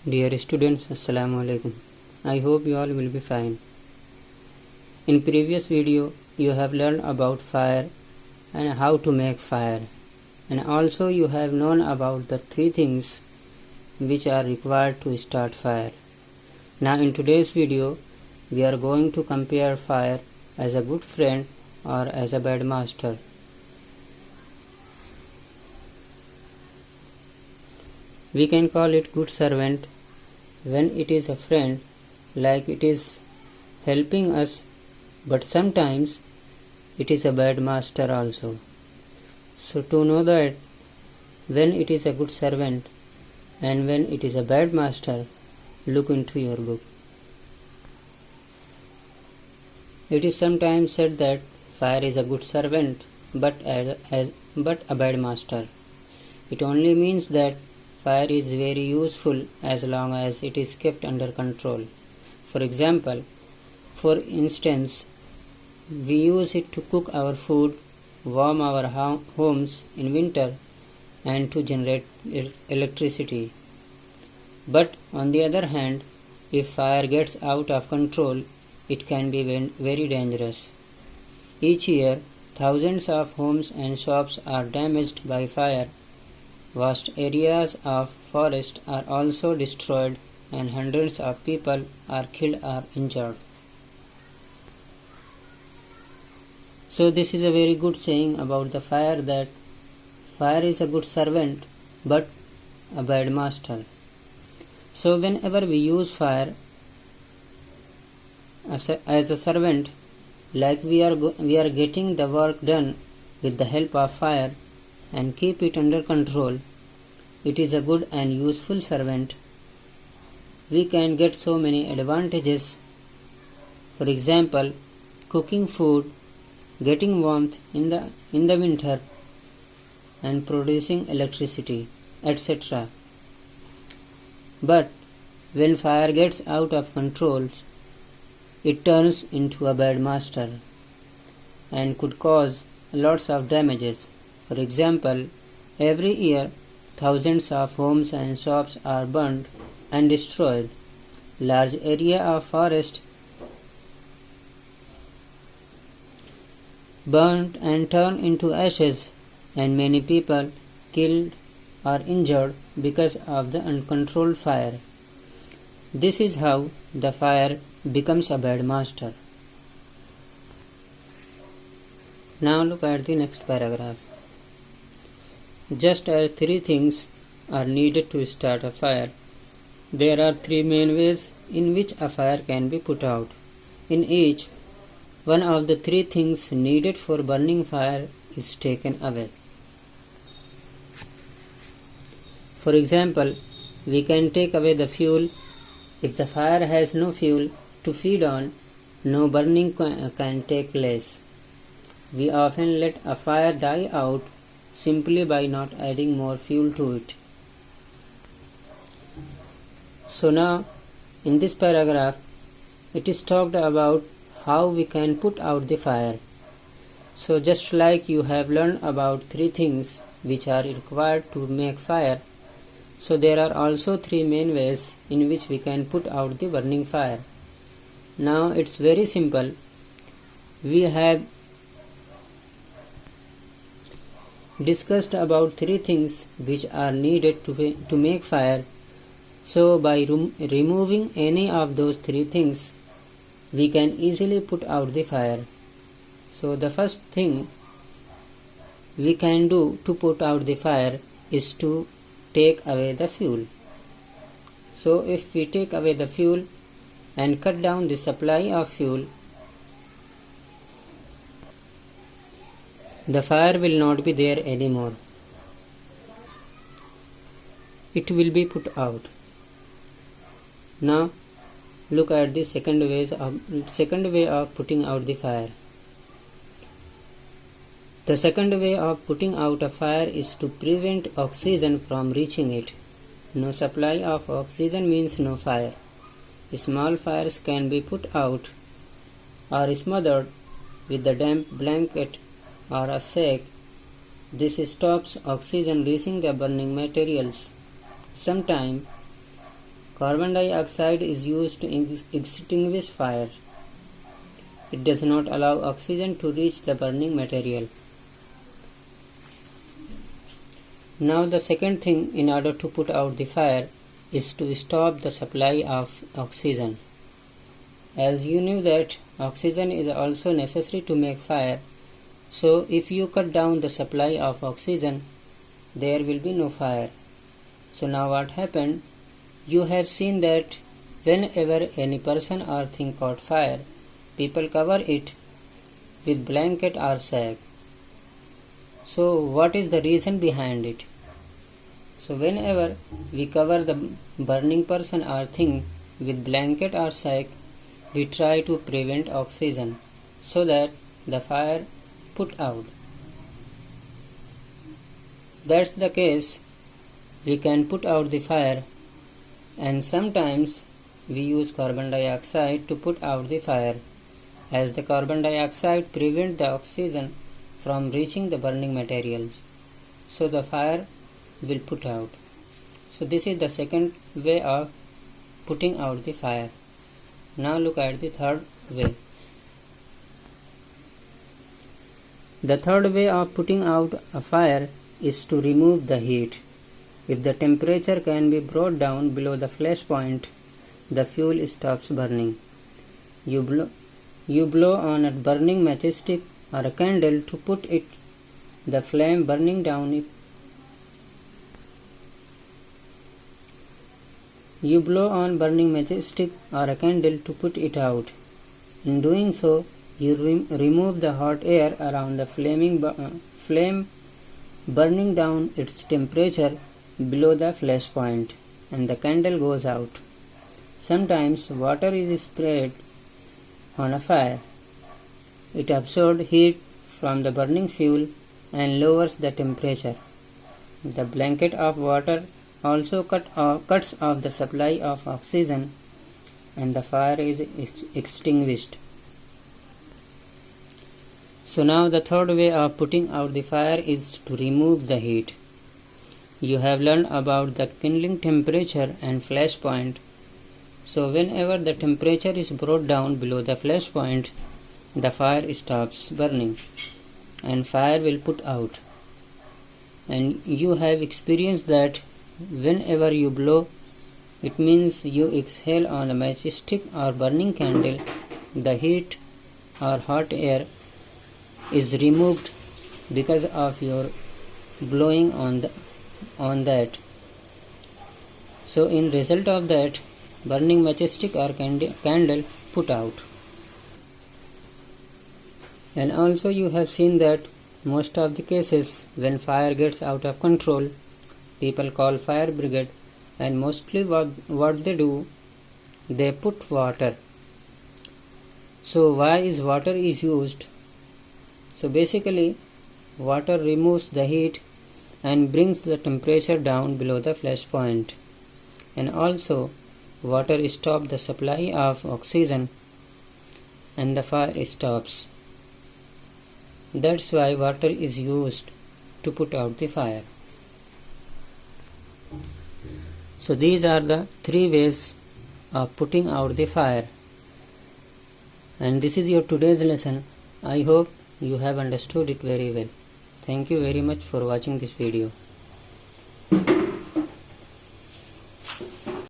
Dear students, Assalamu alaikum. I hope you all will be fine. In previous video, you have learned about fire and how to make fire, and also you have known about the three things which are required to start fire. Now in today's video, we are going to compare fire as a good friend or as a bad master. We can call it good servant when it is a friend, like it is helping us, but sometimes it is a bad master also. So to know that when it is a good servant and when it is a bad master, look into your book. It is sometimes said that fire is a good servant but a bad master. It only means that fire is very useful as long as it is kept under control. For instance, we use it to cook our food, warm our homes in winter, and to generate electricity. But on the other hand, if fire gets out of control, it can be very dangerous. Each year, thousands of homes and shops are damaged by fire. Vast areas of forest are also destroyed and hundreds of people are killed or injured. So this is a very good saying about the fire, that fire is a good servant but a bad master. So whenever we use fire as a servant, like we are getting the work done with the help of fire and keep it under control, it is a good and useful servant. We can get so many advantages. For example, cooking food, getting warmth in the winter, and producing electricity, etc. But when fire gets out of control, it turns into a bad master and could cause lots of damages. For example, every year thousands of homes and shops are burned and destroyed. Large area of forest burned and turned into ashes, and many people killed or injured because of the uncontrolled fire. This is how the fire becomes a bad master. Now look at the next paragraph. Just as three things are needed to start a fire, there are three main ways in which a fire can be put out. In each, one of the three things needed for burning fire is taken away. For example, we can take away the fuel. If the fire has no fuel to feed on, no burning can take place. We often let a fire die out simply by not adding more fuel to it. So now, in this paragraph, it is talked about how we can put out the fire. So just like you have learned about three things which are required to make fire, so there are also three main ways in which we can put out the burning fire. Now it's very simple. We have discussed about three things which are needed to make fire. So by removing any of those three things, we can easily put out the fire. So the first thing we can do to put out the fire is to take away the fuel. So if we take away the fuel and cut down the supply of fuel, the fire will not be there anymore. It will be put out. Now look at the second way of putting out the fire. The second way of putting out a fire is to prevent oxygen from reaching it. No supply of oxygen means no fire. Small fires can be put out or smothered with a damp blanket or a sack. This stops oxygen reaching the burning materials. Sometimes Carbon dioxide is used to extinguish fire. It does not allow oxygen to reach the burning material. Now the second thing in order to put out the fire is to stop the supply of oxygen. As you knew that oxygen is also necessary to make fire, so if you cut down the supply of oxygen, there will be no fire. So now what happened? You have seen that whenever any person or thing caught fire, people cover it with blanket or sack. So what is the reason behind it? So whenever we cover the burning person or thing with blanket or sack, we try to prevent oxygen so that the fire put out. That's the case, we can put out the fire, and sometimes we use carbon dioxide to put out the fire, as the carbon dioxide prevents the oxygen from reaching the burning materials, so the fire will put out. So this is the second way of putting out the fire. Now look at the third way. The third way of putting out a fire is to remove the heat. If the temperature can be brought down below the flash point, the fuel stops burning. You blow on a burning matchstick or a candle to put it, the flame burning down. You blow on burning matchstick or a candle to put it out. In doing so, you remove the hot air around the flame, burning down its temperature below the flash point, and the candle goes out. Sometimes water is sprayed on a fire. It absorbs heat from the burning fuel and lowers the temperature. The blanket of water also cuts off the supply of oxygen, and the fire is extinguished. So now the third way of putting out the fire is to remove the heat. You have learned about the kindling temperature and flash point. So whenever the temperature is brought down below the flash point, the fire stops burning and fire will put out. And you have experienced that whenever you blow, it means you exhale on a matchstick or burning candle, the heat or hot air is removed because of your blowing on that. So in result of that, burning matchstick or candle put out. And also you have seen that most of the cases when fire gets out of control, people call fire brigade, and mostly what they do, they put water. So why is water is used? So basically water removes the heat and brings the temperature down below the flash point, and also water stops the supply of oxygen and the fire stops. That's why water is used to put out the fire. So these are the three ways of putting out the fire. And this is your today's lesson. I hope you have understood it very well. Thank you very much for watching this video.